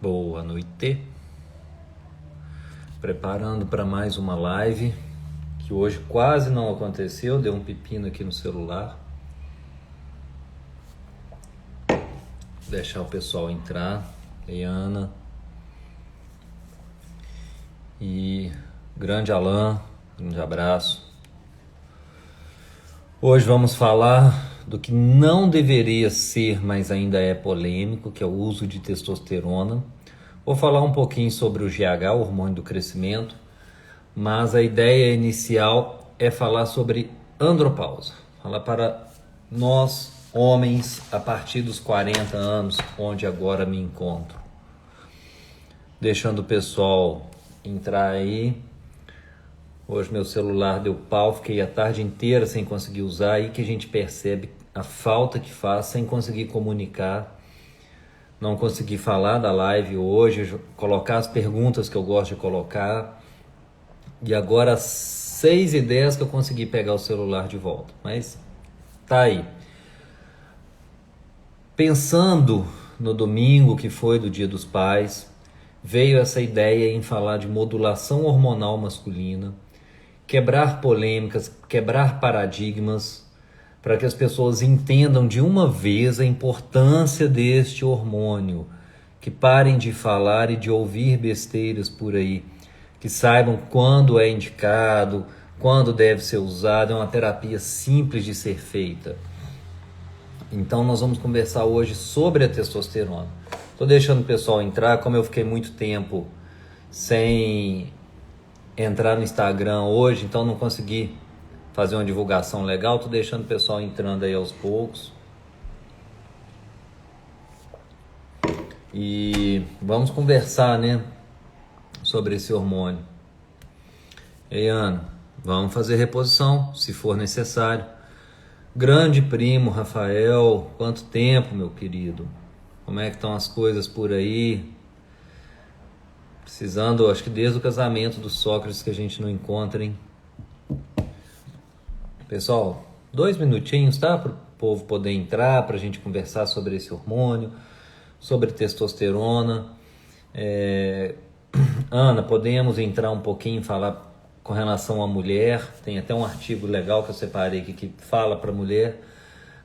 Boa noite. Preparando para mais uma live que hoje quase não aconteceu, deu um pepino aqui no celular. Deixar o pessoal entrar. E Ana e grande Alan, grande abraço. Hoje vamos falar do que não deveria ser, mas ainda é polêmico, que é o uso de testosterona. Vou falar um pouquinho sobre o GH, o hormônio do crescimento, mas a ideia inicial é falar sobre andropausa. Falar para nós, homens, a partir dos 40 anos, onde agora me encontro. Deixando o pessoal entrar aí. Hoje meu celular deu pau, fiquei a tarde inteira sem conseguir usar, aí que a gente percebe a falta que faz sem conseguir comunicar. Não consegui falar da live hoje, colocar as perguntas que eu gosto de colocar. E agora às 6h10 que eu consegui pegar o celular de volta. Mas tá aí. Pensando no domingo, que foi do Dia dos Pais, veio essa ideia em falar de modulação hormonal masculina, quebrar polêmicas, quebrar paradigmas, para que as pessoas entendam de uma vez a importância deste hormônio, que parem de falar e de ouvir besteiras por aí, que saibam quando é indicado, quando deve ser usado. É uma terapia simples de ser feita. Então nós vamos conversar hoje sobre a testosterona. Estou deixando o pessoal entrar, como eu fiquei muito tempo sem entrar no Instagram hoje, então não consegui fazer uma divulgação legal. Estou deixando o pessoal entrando aí aos poucos. E vamos conversar, né, sobre esse hormônio. Ei, Ana, vamos fazer reposição, se for necessário. Grande primo Rafael, quanto tempo, meu querido? Como é que estão as coisas por aí? Precisando, acho que desde o casamento do Sócrates que a gente não encontra, hein? Pessoal, 2 minutinhos, tá? Para o povo poder entrar, para a gente conversar sobre esse hormônio, sobre testosterona. Ana, podemos entrar um pouquinho e falar com relação à mulher? Tem até um artigo legal que eu separei aqui que fala para mulher,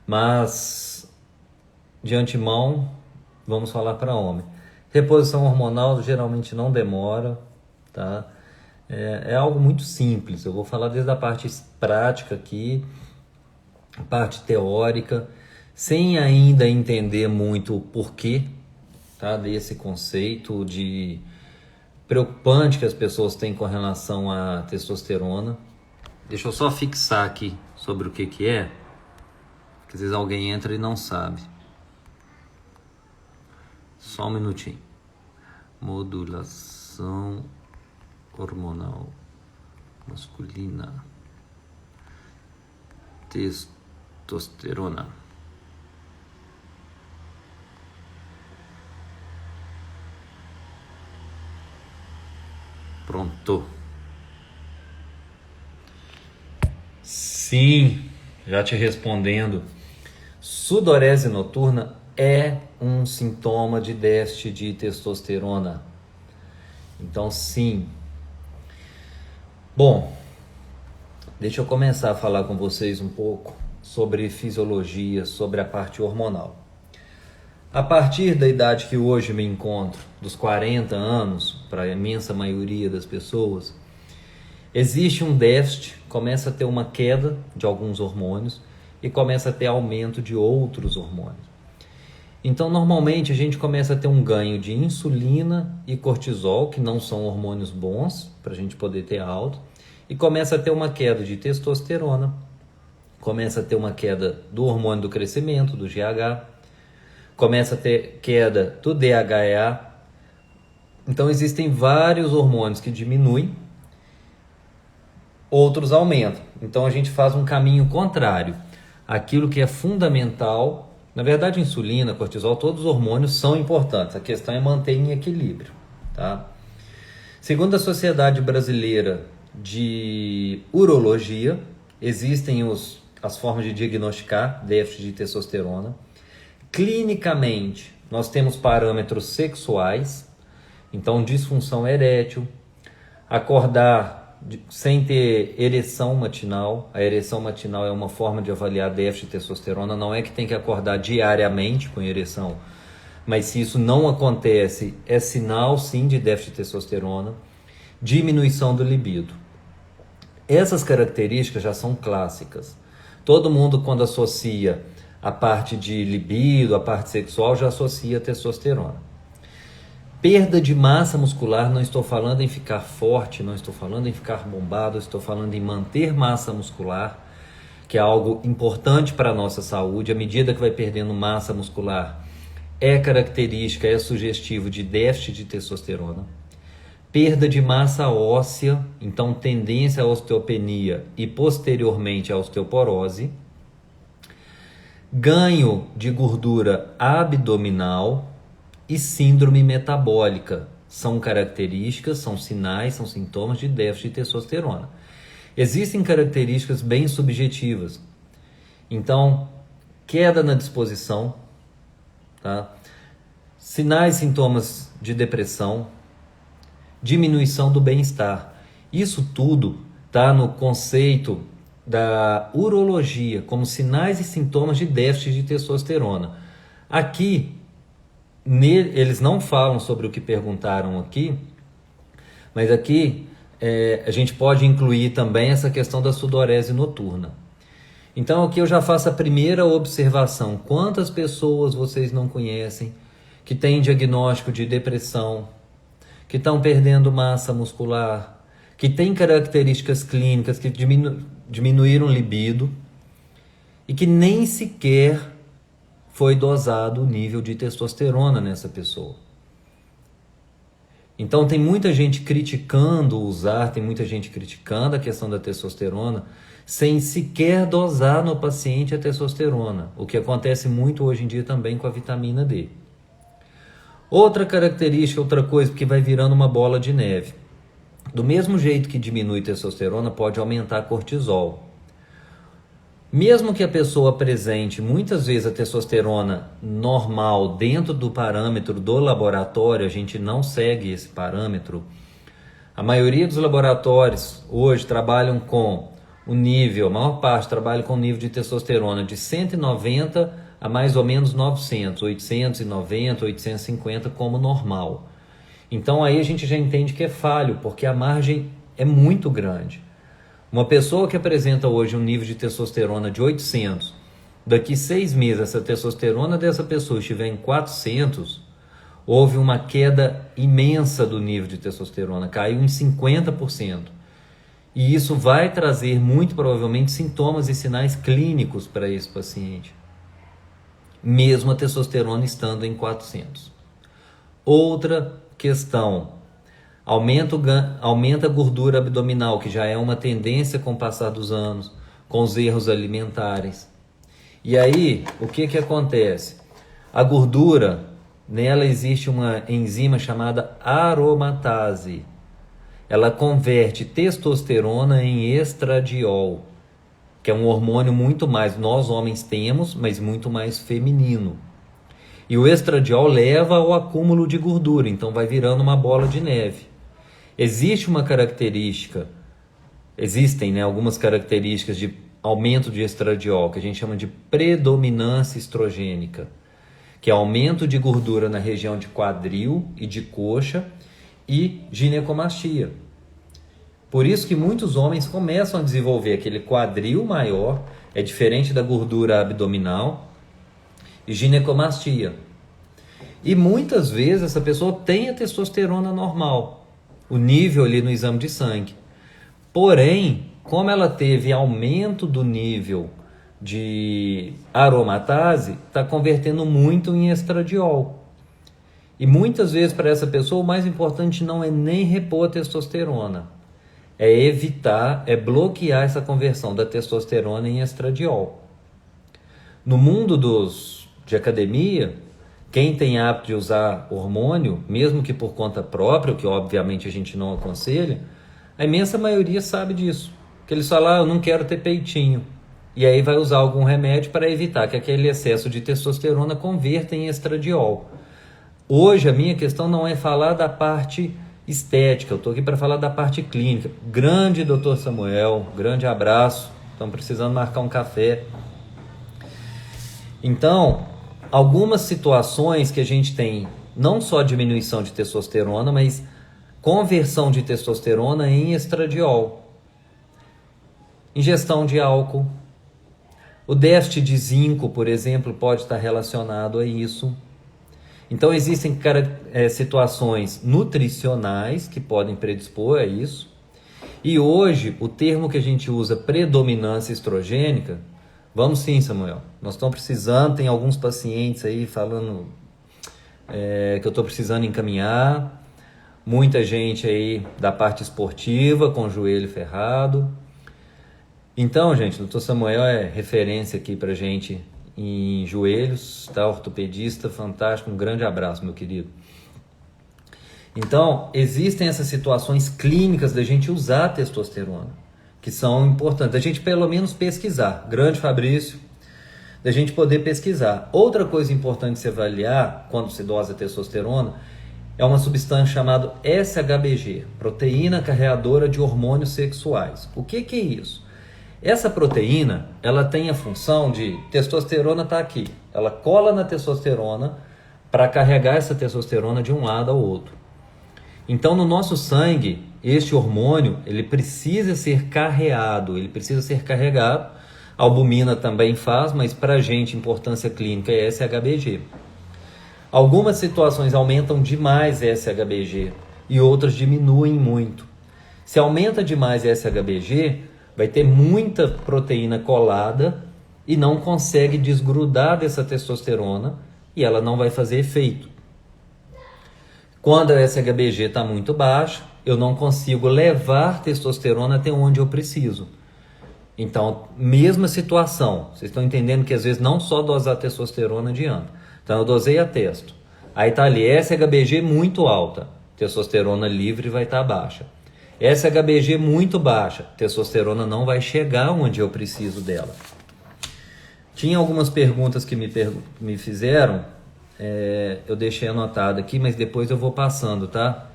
mas de antemão vamos falar para homem. Reposição hormonal geralmente não demora, tá? É algo muito simples. Eu vou falar desde a parte prática aqui, a parte teórica, sem ainda entender muito o porquê, tá, desse conceito de preocupante que as pessoas têm com relação à testosterona. Deixa eu só fixar aqui sobre o que é, porque às vezes alguém entra e não sabe. Só um minutinho. Modulação hormonal masculina. Testosterona. Pronto. Sim, já te respondendo. Sudorese noturna é um sintoma de déficit de testosterona. Então, sim. Bom, deixa eu começar a falar com vocês um pouco sobre fisiologia, sobre a parte hormonal. A partir da idade que hoje me encontro, dos 40 anos, para a imensa maioria das pessoas, existe um déficit, começa a ter uma queda de alguns hormônios e começa a ter aumento de outros hormônios. Então, normalmente, a gente começa a ter um ganho de insulina e cortisol, que não são hormônios bons para a gente poder ter alto, e começa a ter uma queda de testosterona, começa a ter uma queda do hormônio do crescimento, do GH, começa a ter queda do DHEA. Então, existem vários hormônios que diminuem, outros aumentam. Então, a gente faz um caminho contrário. Aquilo que é fundamental. Na verdade, insulina, cortisol, todos os hormônios são importantes. A questão é manter em equilíbrio, tá? Segundo a Sociedade Brasileira de Urologia, existem as formas de diagnosticar déficit de testosterona. Clinicamente, nós temos parâmetros sexuais, Então, disfunção erétil, acordar sem ter ereção matinal. A ereção matinal é uma forma de avaliar déficit de testosterona. Não é que tem que acordar diariamente com ereção, mas se isso não acontece, é sinal sim de déficit de testosterona. Diminuição do libido. Essas características já são clássicas. Todo mundo, quando associa a parte de libido, a parte sexual, já associa a testosterona. Perda de massa muscular, não estou falando em ficar forte, não estou falando em ficar bombado, estou falando em manter massa muscular, que é algo importante para a nossa saúde. À medida que vai perdendo massa muscular, é característica, é sugestivo de déficit de testosterona. Perda de massa óssea, então tendência à osteopenia e posteriormente à osteoporose. Ganho de gordura abdominal e síndrome metabólica. São características, são sinais, são sintomas de déficit de testosterona. Existem características bem subjetivas. Então, queda na disposição, tá? Sinais e sintomas de depressão, diminuição do bem-estar. Isso tudo está no conceito da urologia, como sinais e sintomas de déficit de testosterona. Aqui, eles não falam sobre o que perguntaram aqui, mas aqui a gente pode incluir também essa questão da sudorese noturna. Então aqui eu já faço a primeira observação. Quantas pessoas vocês não conhecem que têm diagnóstico de depressão, que estão perdendo massa muscular, que têm características clínicas que diminuíram o libido e que nem sequer foi dosado o nível de testosterona nessa pessoa. Então tem muita gente criticando usar, tem muita gente criticando a questão da testosterona sem sequer dosar no paciente a testosterona, o que acontece muito hoje em dia também com a vitamina D. Outra característica, outra coisa que vai virando uma bola de neve. Do mesmo jeito que diminui testosterona, pode aumentar cortisol. Mesmo que a pessoa apresente muitas vezes a testosterona normal dentro do parâmetro do laboratório, a gente não segue esse parâmetro. A maioria dos laboratórios hoje trabalham com o nível, a maior parte trabalha com o nível de testosterona de 190 a mais ou menos 900, 890, 850 como normal. Então aí a gente já entende que é falho, porque a margem é muito grande. Uma pessoa que apresenta hoje um nível de testosterona de 800, daqui 6 meses essa testosterona dessa pessoa estiver em 400, houve uma queda imensa do nível de testosterona, caiu em 50%. E isso vai trazer muito provavelmente sintomas e sinais clínicos para esse paciente, mesmo a testosterona estando em 400. Outra questão, aumenta a gordura abdominal, que já é uma tendência com o passar dos anos, com os erros alimentares. E aí, o que acontece? A gordura, nela existe uma enzima chamada aromatase. Ela converte testosterona em estradiol, que é um hormônio muito mais, nós homens temos, mas muito mais feminino. E o estradiol leva ao acúmulo de gordura, então vai virando uma bola de neve. Existe uma característica, existem algumas características de aumento de estradiol, que a gente chama de predominância estrogênica, que é aumento de gordura na região de quadril e de coxa e ginecomastia. Por isso que muitos homens começam a desenvolver aquele quadril maior, é diferente da gordura abdominal, e ginecomastia. E muitas vezes essa pessoa tem a testosterona normal, o nível ali no exame de sangue. Porém, como ela teve aumento do nível de aromatase, está convertendo muito em estradiol. E muitas vezes para essa pessoa o mais importante não é nem repor a testosterona, é evitar, é bloquear essa conversão da testosterona em estradiol. No mundo de academia, quem tem hábito de usar hormônio, mesmo que por conta própria, o que obviamente a gente não aconselha, a imensa maioria sabe disso. Que eles falam, eu não quero ter peitinho. E aí vai usar algum remédio para evitar que aquele excesso de testosterona converta em estradiol. Hoje a minha questão não é falar da parte estética, eu estou aqui para falar da parte clínica. Grande doutor Samuel, grande abraço, estamos precisando marcar um café. Então, algumas situações que a gente tem, não só diminuição de testosterona, mas conversão de testosterona em estradiol, ingestão de álcool, o déficit de zinco, por exemplo, pode estar relacionado a isso. Então existem situações nutricionais que podem predispor a isso. E hoje o termo que a gente usa, predominância estrogênica, vamos sim, Samuel, nós estamos precisando, tem alguns pacientes aí falando que eu estou precisando encaminhar, muita gente aí da parte esportiva com o joelho ferrado. Então, gente, o Dr. Samuel é referência aqui pra gente em joelhos, tá? Ortopedista, fantástico, um grande abraço, meu querido. Então, existem essas situações clínicas da gente usar a testosterona, que são importantes, da gente pelo menos pesquisar. Grande Fabrício, da gente poder pesquisar. Outra coisa importante de se avaliar quando se dosa testosterona é uma substância chamada SHBG, proteína carreadora de hormônios sexuais. O que é isso? Essa proteína, ela tem a função de, testosterona está aqui, ela cola na testosterona para carregar essa testosterona de um lado ao outro. Então, no nosso sangue, este hormônio, ele precisa ser carreado, A albumina também faz, mas para a gente, importância clínica é SHBG. Algumas situações aumentam demais SHBG e outras diminuem muito. Se aumenta demais SHBG, vai ter muita proteína colada e não consegue desgrudar dessa testosterona e ela não vai fazer efeito. Quando a SHBG está muito baixa, eu não consigo levar testosterona até onde eu preciso. Então, mesma situação, vocês estão entendendo que às vezes não só dosar testosterona adianta. Então eu dosei a testo, aí está ali SHBG muito alta, testosterona livre vai estar baixa. SHBG muito baixa, testosterona não vai chegar onde eu preciso dela. Tinha algumas perguntas que me fizeram, eu deixei anotado aqui, mas depois eu vou passando, tá?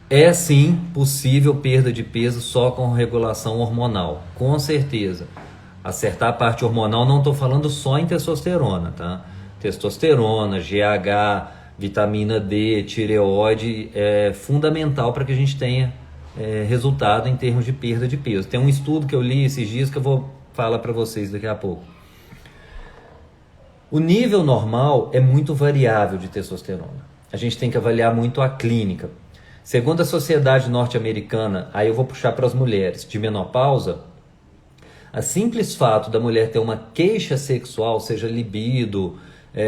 É sim possível perda de peso só com regulação hormonal, com certeza. Acertar a parte hormonal, não estou falando só em testosterona, tá? Testosterona, GH, vitamina D, tireoide é fundamental para que a gente tenha resultado em termos de perda de peso. Tem um estudo que eu li esses dias que eu vou falar para vocês daqui a pouco. O nível normal é muito variável de testosterona. A gente tem que avaliar muito a clínica. Segundo a Sociedade Norte-Americana, aí eu vou puxar para as mulheres, de menopausa, a simples fato da mulher ter uma queixa sexual, seja libido,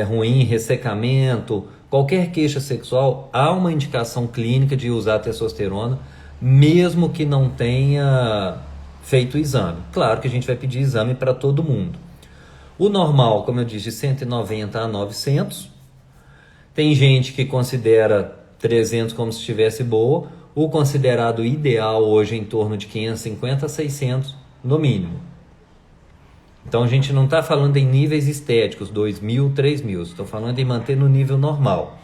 ruim, ressecamento, qualquer queixa sexual, há uma indicação clínica de usar testosterona, mesmo que não tenha feito o exame. Claro que a gente vai pedir exame para todo mundo. O normal, como eu disse, de 190 a 900. Tem gente que considera 300 como se estivesse boa. O considerado ideal hoje é em torno de 550 a 600 no mínimo. Então a gente não está falando em níveis estéticos, 2.000, 3.000, estou falando em manter no nível normal.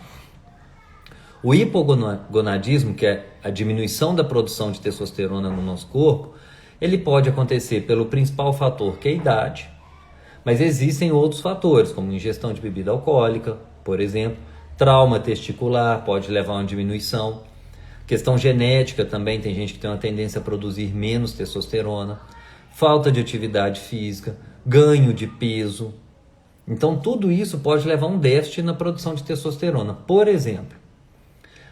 O hipogonadismo, que é a diminuição da produção de testosterona no nosso corpo, ele pode acontecer pelo principal fator, que é a idade, mas existem outros fatores, como ingestão de bebida alcoólica, por exemplo, trauma testicular pode levar a uma diminuição, questão genética também, tem gente que tem uma tendência a produzir menos testosterona, falta de atividade física, ganho de peso. Então tudo isso pode levar a um déficit na produção de testosterona. Por exemplo,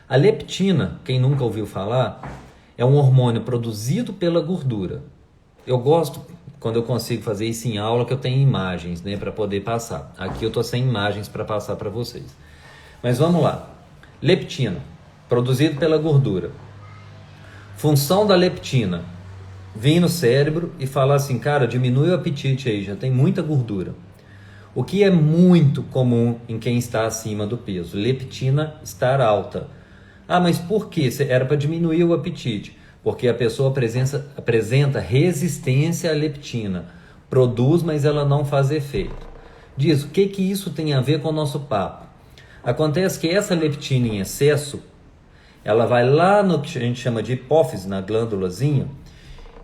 a leptina, quem nunca ouviu falar, é um hormônio produzido pela gordura. Eu gosto quando eu consigo fazer isso em aula, que eu tenho imagens, né, para poder passar. Aqui eu estou sem imagens para passar para vocês. Mas vamos lá. Leptina, produzido pela gordura. Função da leptina: vir no cérebro e falar assim, cara, diminui o apetite aí, já tem muita gordura. O que é muito comum em quem está acima do peso? Leptina estar alta. Ah, mas por quê? Era para diminuir o apetite. Porque a pessoa apresenta resistência à leptina. Produz, mas ela não faz efeito. disso. O que isso tem a ver com o nosso papo? Acontece que essa leptina em excesso, ela vai lá no que a gente chama de hipófise, na glândulazinha,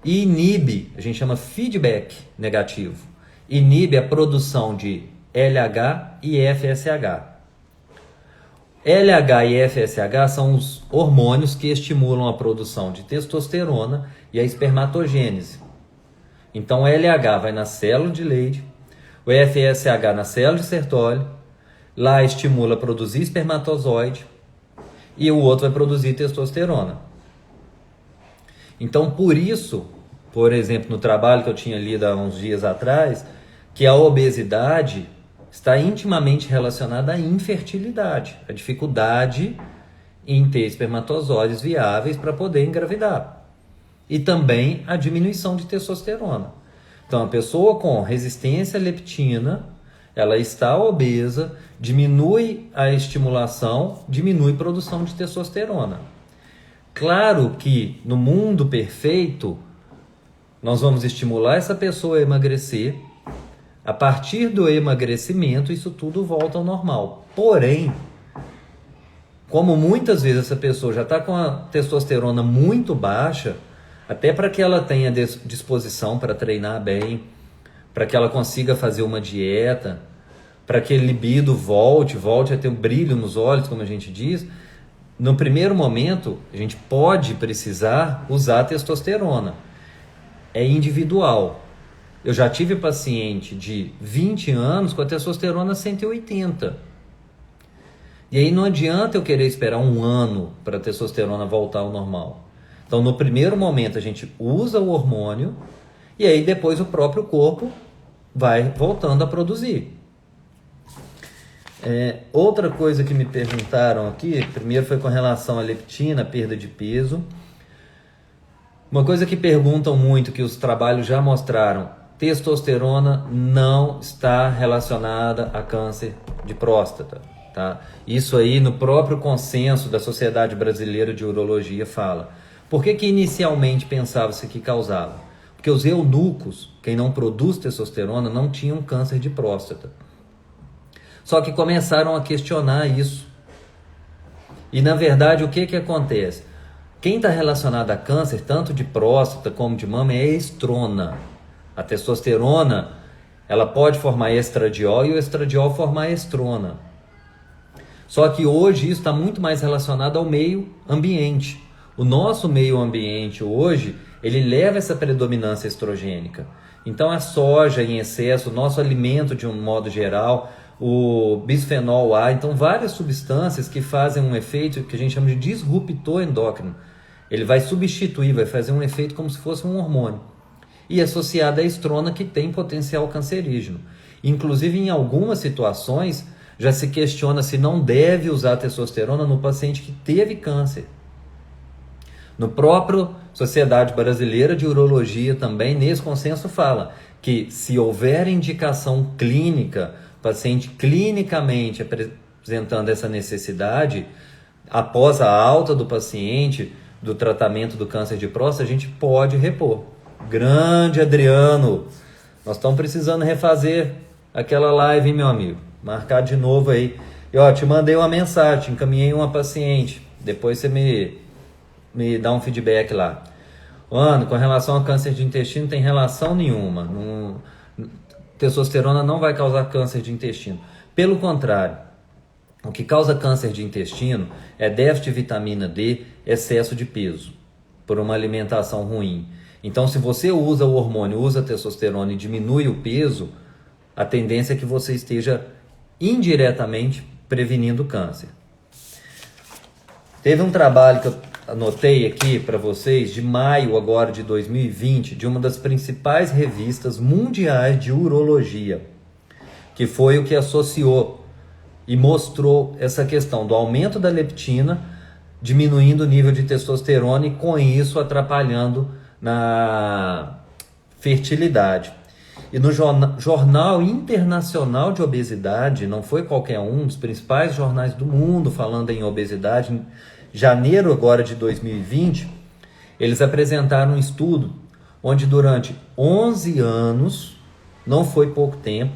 e inibe, a gente chama feedback negativo, inibe a produção de LH e FSH. LH e FSH são os hormônios que estimulam a produção de testosterona e a espermatogênese. Então o LH vai na célula de Leydig, o FSH na célula de Sertoli, lá estimula a produzir espermatozoide e o outro vai produzir testosterona. Então por isso, por exemplo, no trabalho que eu tinha lido há uns dias atrás, que a obesidade está intimamente relacionada à infertilidade, a dificuldade em ter espermatozoides viáveis para poder engravidar. E também a diminuição de testosterona. Então, a pessoa com resistência à leptina, ela está obesa, diminui a estimulação, diminui a produção de testosterona. Claro que no mundo perfeito, nós vamos estimular essa pessoa a emagrecer. A partir do emagrecimento, isso tudo volta ao normal. Porém, como muitas vezes essa pessoa já está com a testosterona muito baixa, até para que ela tenha disposição para treinar bem, para que ela consiga fazer uma dieta, para que a libido volte a ter um brilho nos olhos, como a gente diz, no primeiro momento, a gente pode precisar usar a testosterona. É individual. Eu já tive paciente de 20 anos com a testosterona 180. E aí não adianta eu querer esperar um ano para a testosterona voltar ao normal. Então, no primeiro momento, a gente usa o hormônio e aí depois o próprio corpo vai voltando a produzir. Outra coisa que me perguntaram aqui, primeiro foi com relação à leptina, perda de peso. Uma coisa que perguntam muito, que os trabalhos já mostraram, testosterona não está relacionada a câncer de próstata. Tá? Isso aí no próprio consenso da Sociedade Brasileira de Urologia fala. Por que inicialmente pensava-se que causava? Porque os eunucos, quem não produz testosterona, não tinham câncer de próstata. Só que começaram a questionar isso. E na verdade o que acontece? Quem está relacionado a câncer, tanto de próstata como de mama, é a estrona. A testosterona, ela pode formar estradiol e o estradiol formar estrona. Só que hoje isso está muito mais relacionado ao meio ambiente. O nosso meio ambiente hoje, ele leva essa predominância estrogênica. Então a soja em excesso, o nosso alimento de um modo geral, o bisfenol A, então várias substâncias que fazem um efeito que a gente chama de disruptor endócrino. Ele vai substituir, vai fazer um efeito como se fosse um hormônio. E associado à estrona, que tem potencial cancerígeno. Inclusive, em algumas situações, já se questiona se não deve usar testosterona no paciente que teve câncer. No próprio Sociedade Brasileira de Urologia também, nesse consenso fala que se houver indicação clínica, paciente clinicamente apresentando essa necessidade, após a alta do paciente, do tratamento do câncer de próstata, a gente pode repor. Grande Adriano, nós estamos precisando refazer aquela live, hein, meu amigo? Marcar de novo aí. E te mandei uma mensagem, encaminhei uma paciente. Depois você me dá um feedback lá. Mano, com relação ao câncer de intestino, tem relação nenhuma. Testosterona não vai causar câncer de intestino. Pelo contrário, o que causa câncer de intestino é déficit de vitamina D, excesso de peso, por uma alimentação ruim. Então, se você usa o hormônio, usa a testosterona e diminui o peso, a tendência é que você esteja indiretamente prevenindo o câncer. Teve um trabalho que eu anotei aqui para vocês, de maio agora de 2020, de uma das principais revistas mundiais de urologia, que foi o que associou e mostrou essa questão do aumento da leptina, diminuindo o nível de testosterona e com isso atrapalhando na fertilidade. E no Jornal Internacional de Obesidade, não foi qualquer um, dos principais jornais do mundo falando em obesidade, em janeiro agora de 2020, eles apresentaram um estudo onde durante 11 anos, não foi pouco tempo,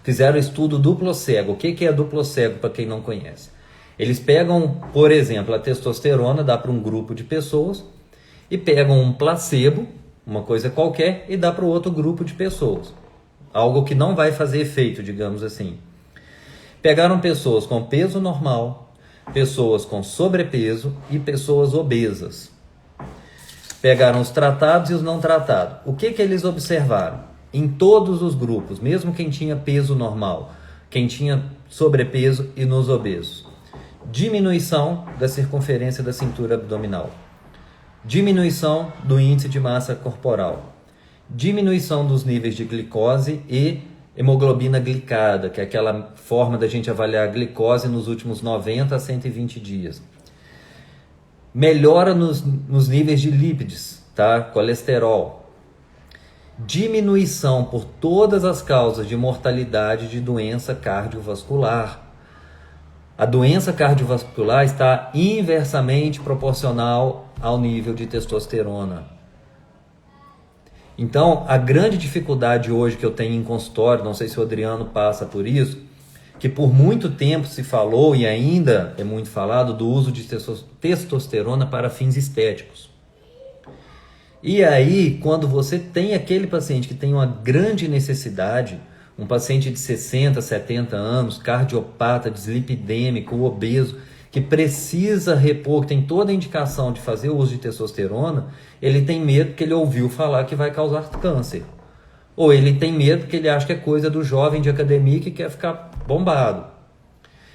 Fizeram estudo duplo cego. O que é duplo cego para quem não conhece? Eles pegam, por exemplo, a testosterona, dá para um grupo de pessoas, e pegam um placebo, uma coisa qualquer, e dá para o outro grupo de pessoas. Algo que não vai fazer efeito, digamos assim. Pegaram pessoas com peso normal, pessoas com sobrepeso e pessoas obesas. Pegaram os tratados e os não tratados. O que eles observaram? Em todos os grupos, mesmo quem tinha peso normal, quem tinha sobrepeso e nos obesos. Diminuição da circunferência da cintura abdominal. Diminuição do índice de massa corporal. Diminuição dos níveis de glicose e hemoglobina glicada, que é aquela forma da gente avaliar a glicose nos últimos 90 a 120 dias. Melhora nos níveis de lípides, tá? Colesterol. Diminuição por todas as causas de mortalidade de doença cardiovascular. A doença cardiovascular está inversamente proporcional ao nível de testosterona. Então, a grande dificuldade hoje que eu tenho em consultório, não sei se o Adriano passa por isso, que por muito tempo se falou e ainda é muito falado do uso de testosterona para fins estéticos. E aí, quando você tem aquele paciente que tem uma grande necessidade, um paciente de 60, 70 anos, cardiopata, dislipidêmico, obeso, que precisa repor, que tem toda a indicação de fazer o uso de testosterona, ele tem medo porque ele ouviu falar que vai causar câncer. Ou ele tem medo porque ele acha que é coisa do jovem de academia que quer ficar bombado.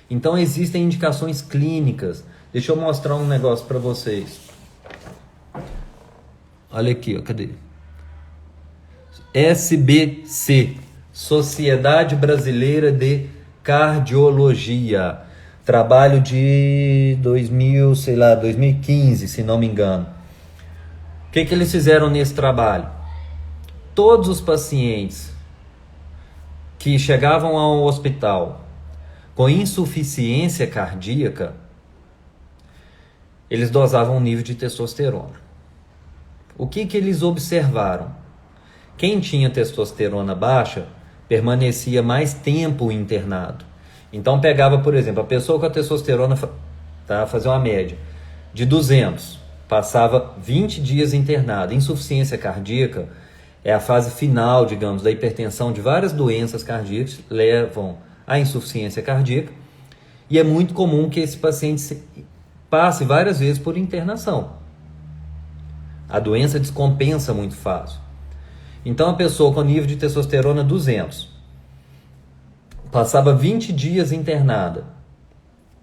Então existem indicações clínicas. Deixa eu mostrar um negócio para vocês. Olha aqui, ó, cadê? SBC, Sociedade Brasileira de Cardiologia. Trabalho de 2015, se não me engano. O que eles fizeram nesse trabalho? Todos os pacientes que chegavam ao hospital com insuficiência cardíaca, eles dosavam um nível de testosterona. O que eles observaram? Quem tinha testosterona baixa permanecia mais tempo internado. Então pegava, por exemplo, a pessoa com a testosterona, tá, fazer uma média de 200, passava 20 dias internado. Insuficiência cardíaca é a fase final, digamos, da hipertensão, de várias doenças cardíacas levam à insuficiência cardíaca, e é muito comum que esse paciente passe várias vezes por internação. A doença descompensa muito fácil. Então a pessoa com nível de testosterona 200, passava 20 dias internada,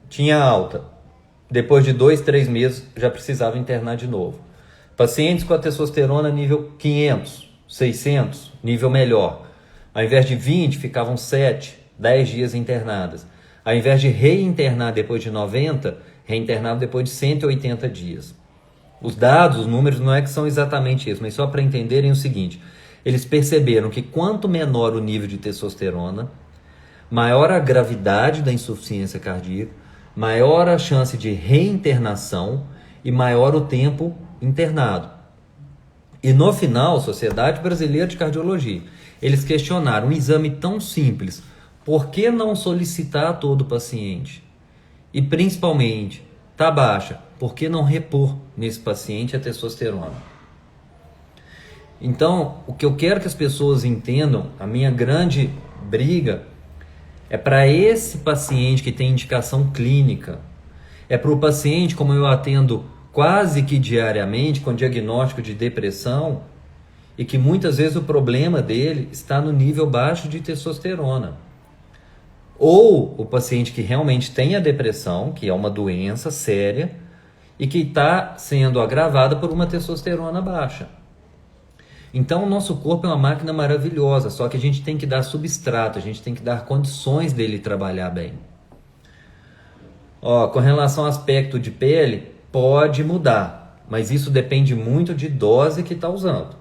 tinha alta, depois de 2, 3 meses já precisava internar de novo. Pacientes com a testosterona nível 500, 600, nível melhor, ao invés de 20, ficavam 7, 10 dias internadas. Ao invés de reinternar depois de 90, reinternavam depois de 180 dias. Os dados, os números não é que são exatamente isso, mas só para entenderem o seguinte: eles perceberam que quanto menor o nível de testosterona, maior a gravidade da insuficiência cardíaca, maior a chance de reinternação e maior o tempo internado. E no final, Sociedade Brasileira de Cardiologia, eles questionaram um exame tão simples: por que não solicitar a todo paciente? E principalmente, está baixa, por que não repor nesse paciente a testosterona? Então, o que eu quero que as pessoas entendam, a minha grande briga é para esse paciente que tem indicação clínica, é para o paciente, como eu atendo quase que diariamente, com diagnóstico de depressão, e que muitas vezes o problema dele está no nível baixo de testosterona. Ou o paciente que realmente tem a depressão, que é uma doença séria, e que está sendo agravada por uma testosterona baixa. Então o nosso corpo é uma máquina maravilhosa, só que a gente tem que dar substrato, a gente tem que dar condições dele trabalhar bem. Com relação ao aspecto de pele, pode mudar, mas isso depende muito de dose que está usando.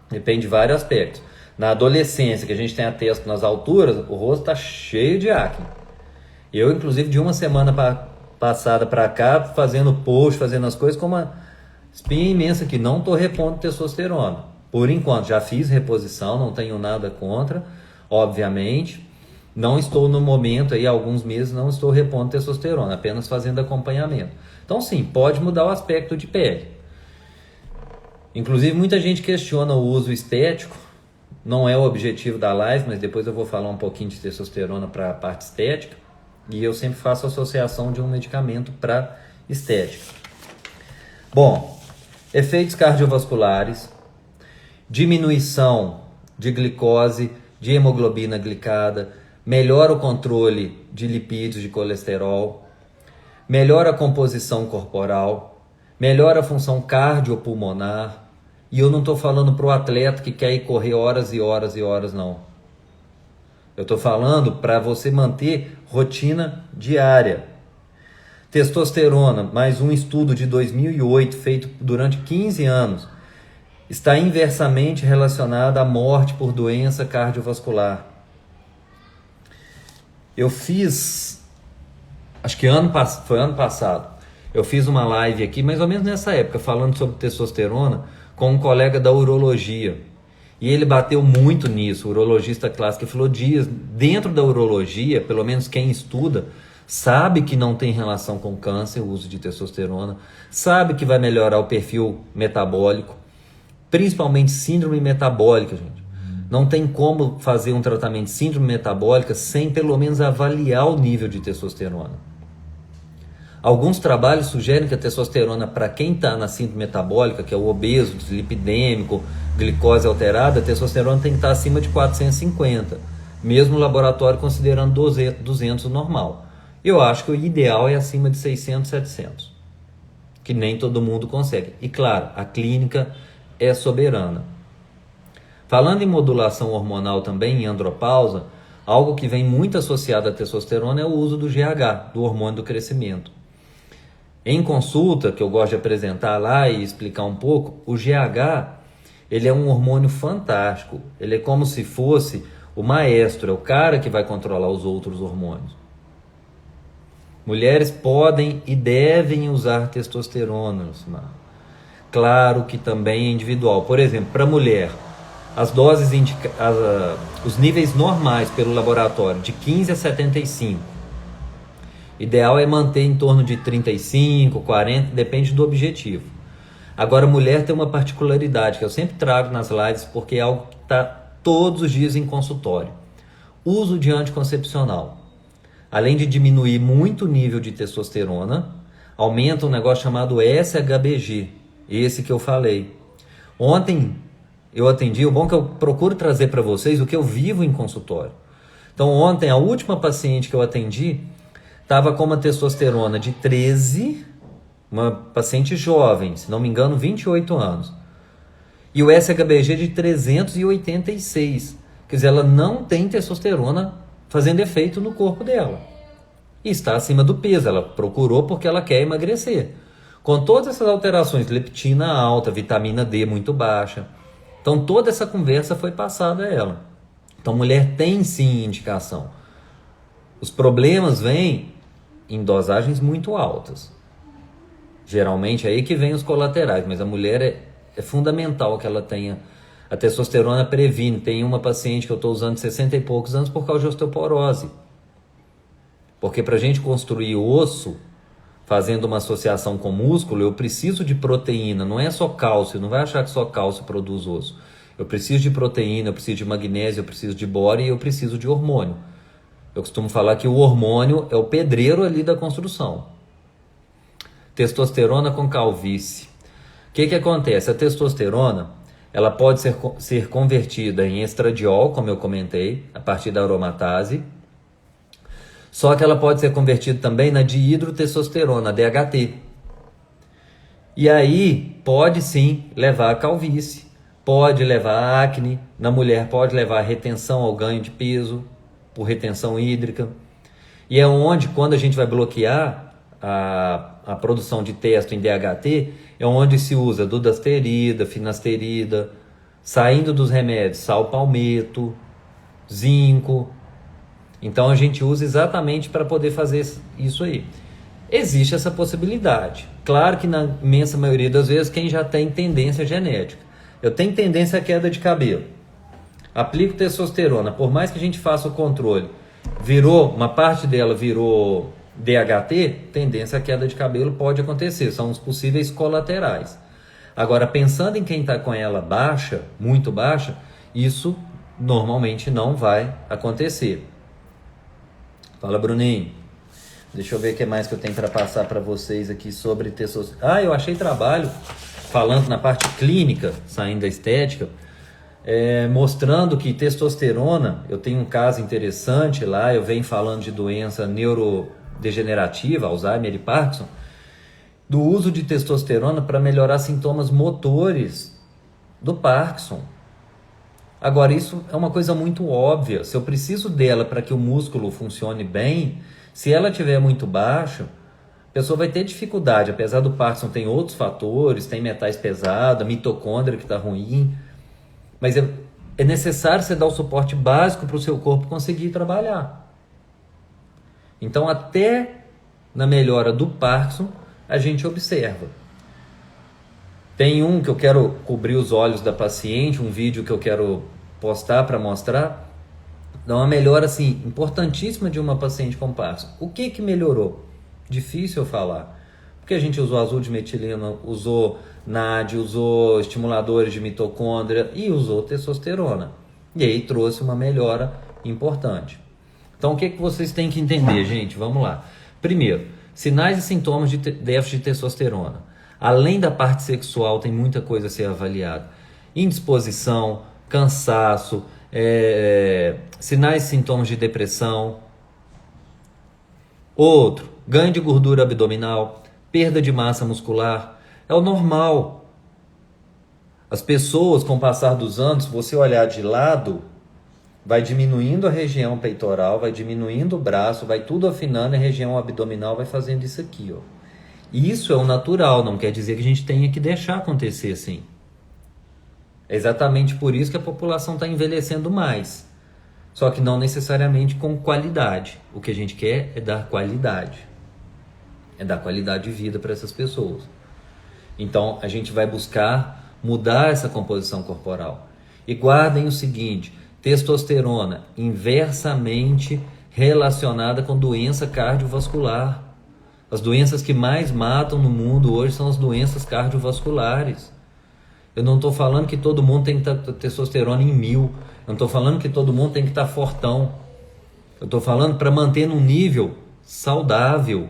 Depende de vários aspectos. Na adolescência, que a gente tem a testa nas alturas, o rosto está cheio de acne. Eu, inclusive, de uma semana passada para cá, fazendo post, fazendo as coisas com uma espinha imensa que não estou repondo testosterona. Por enquanto, já fiz reposição, não tenho nada contra. Obviamente, não estou no momento aí, há alguns meses, não estou repondo testosterona, apenas fazendo acompanhamento. Então sim, pode mudar o aspecto de pele. Inclusive muita gente questiona o uso estético, não é o objetivo da live, mas depois eu vou falar um pouquinho de testosterona para a parte estética, e eu sempre faço associação de um medicamento para estética. Bom, efeitos cardiovasculares, diminuição de glicose, de hemoglobina glicada, melhora o controle de lipídios, de colesterol, melhora a composição corporal, melhora a função cardiopulmonar. E eu não estou falando para o atleta que quer ir correr horas e horas e horas, não. Eu estou falando para você manter rotina diária. Testosterona, mais um estudo de 2008, feito durante 15 anos, está inversamente relacionada à morte por doença cardiovascular. Eu fiz, acho que foi ano passado, eu fiz uma live aqui, mais ou menos nessa época, falando sobre testosterona, com um colega da urologia. E ele bateu muito nisso, o urologista clássico, que falou, Dias, dentro da urologia, pelo menos quem estuda, sabe que não tem relação com câncer, o uso de testosterona, sabe que vai melhorar o perfil metabólico, principalmente síndrome metabólica, gente. Não tem como fazer um tratamento de síndrome metabólica sem pelo menos avaliar o nível de testosterona. Alguns trabalhos sugerem que a testosterona, para quem está na síndrome metabólica, que é o obeso, dislipidêmico, glicose alterada, a testosterona tem que estar acima de 450, mesmo o laboratório considerando 200 normal. Eu acho que o ideal é acima de 600, 700, que nem todo mundo consegue. E claro, a clínica é soberana. Falando em modulação hormonal também, em andropausa, algo que vem muito associado à testosterona é o uso do GH, do hormônio do crescimento. Em consulta, que eu gosto de apresentar lá e explicar um pouco, o GH, ele é um hormônio fantástico. Ele é como se fosse o maestro, é o cara que vai controlar os outros hormônios. Mulheres podem e devem usar testosterona, Lucimar. Claro que também é individual. Por exemplo, para mulher, as doses os níveis normais pelo laboratório de 15 a 75. Ideal é manter em torno de 35, 40, depende do objetivo. Agora, a mulher tem uma particularidade que eu sempre trago nas lives, porque é algo que está todos os dias em consultório. Uso de anticoncepcional. Além de diminuir muito o nível de testosterona, aumenta um negócio chamado SHBG, esse que eu falei. Ontem eu atendi, o bom é que eu procuro trazer para vocês o que eu vivo em consultório. Então ontem, a última paciente que eu atendi estava com uma testosterona de 13, uma paciente jovem, se não me engano, 28 anos. E o SHBG de 386. Quer dizer, ela não tem testosterona fazendo efeito no corpo dela. E está acima do peso. Ela procurou porque ela quer emagrecer. Com todas essas alterações, leptina alta, vitamina D muito baixa. Então toda essa conversa foi passada a ela. Então mulher tem sim indicação. Os problemas vêm em dosagens muito altas. Geralmente é aí que vem os colaterais, mas a mulher é fundamental que ela tenha. A testosterona previne. Tem uma paciente que eu estou usando de 60 e poucos anos por causa de osteoporose. Porque para a gente construir osso, fazendo uma associação com músculo, eu preciso de proteína, não é só cálcio, não vai achar que só cálcio produz osso. Eu preciso de proteína, eu preciso de magnésio, eu preciso de boro e eu preciso de hormônio. Eu costumo falar que o hormônio é o pedreiro ali da construção. Testosterona com calvície. O que acontece? A testosterona, ela pode ser convertida em estradiol, como eu comentei, a partir da aromatase. Só que ela pode ser convertida também na dihidrotestosterona, DHT. E aí pode sim levar a calvície, pode levar a acne, na mulher pode levar a retenção ao ganho de peso, por retenção hídrica. E é onde, quando a gente vai bloquear a produção de testo em DHT, é onde se usa dudasterida, finasterida, saindo dos remédios, sal palmeto, zinco. Então a gente usa exatamente para poder fazer isso aí. Existe essa possibilidade. Claro que na imensa maioria das vezes quem já tem tendência genética. Eu tenho tendência à queda de cabelo. Aplico testosterona, por mais que a gente faça o controle, virou, uma parte dela virou DHT, tendência à queda de cabelo pode acontecer, são os possíveis colaterais. Agora, pensando em quem está com ela baixa, muito baixa, isso normalmente não vai acontecer. Fala, Bruninho. Deixa eu ver o que mais que eu tenho para passar para vocês aqui sobre testosterona. Eu achei trabalho, falando na parte clínica, saindo da estética, mostrando que testosterona, eu tenho um caso interessante lá, eu venho falando de doença neurodegenerativa, Alzheimer e Parkinson, do uso de testosterona para melhorar sintomas motores do Parkinson. Agora, isso é uma coisa muito óbvia. Se eu preciso dela para que o músculo funcione bem, se ela estiver muito baixa, a pessoa vai ter dificuldade. Apesar do Parkinson, tem outros fatores, tem metais pesados, a mitocôndria que está ruim. Mas é necessário você dar o suporte básico para o seu corpo conseguir trabalhar. Então, até na melhora do Parkinson, a gente observa. Tem um que eu quero cobrir os olhos da paciente, um vídeo que eu quero postar para mostrar, dá uma melhora assim, importantíssima de uma paciente com Parkinson. O que melhorou? Difícil eu falar. Porque a gente usou azul de metilina, usou NAD, usou estimuladores de mitocôndria e usou testosterona. E aí trouxe uma melhora importante. Então o que vocês têm que entender, gente? Vamos lá. Primeiro, sinais e sintomas de déficit de testosterona. Além da parte sexual, tem muita coisa a ser avaliada. Indisposição, cansaço, sinais e sintomas de depressão. Outro, ganho de gordura abdominal, perda de massa muscular. É o normal. As pessoas, com o passar dos anos, se você olhar de lado, vai diminuindo a região peitoral, vai diminuindo o braço, vai tudo afinando, a região abdominal vai fazendo isso aqui, ó. E isso é o natural, não quer dizer que a gente tenha que deixar acontecer assim. É exatamente por isso que a população está envelhecendo mais. Só que não necessariamente com qualidade. O que a gente quer é dar qualidade. É dar qualidade de vida para essas pessoas. Então a gente vai buscar mudar essa composição corporal. E guardem o seguinte: testosterona inversamente relacionada com doença cardiovascular. As doenças que mais matam no mundo hoje são as doenças cardiovasculares. Eu não estou falando que todo mundo tem que estar testosterona em 1000. Eu não estou falando que todo mundo tem que estar fortão. Eu estou falando para manter num nível saudável.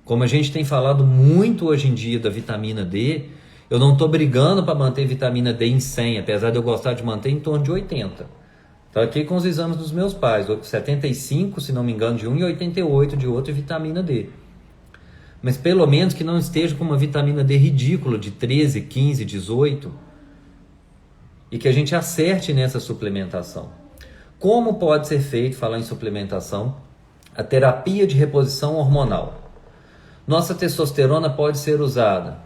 Como a gente tem falado muito hoje em dia da vitamina D, eu não estou brigando para manter vitamina D em 100, apesar de eu gostar de manter em torno de 80. Estou aqui com os exames dos meus pais, 75, se não me engano, de um e 88 de outro, e vitamina D. Mas pelo menos que não esteja com uma vitamina D ridícula de 13, 15, 18, e que a gente acerte nessa suplementação. Como pode ser feito, falar em suplementação, a terapia de reposição hormonal? Nossa testosterona pode ser usada.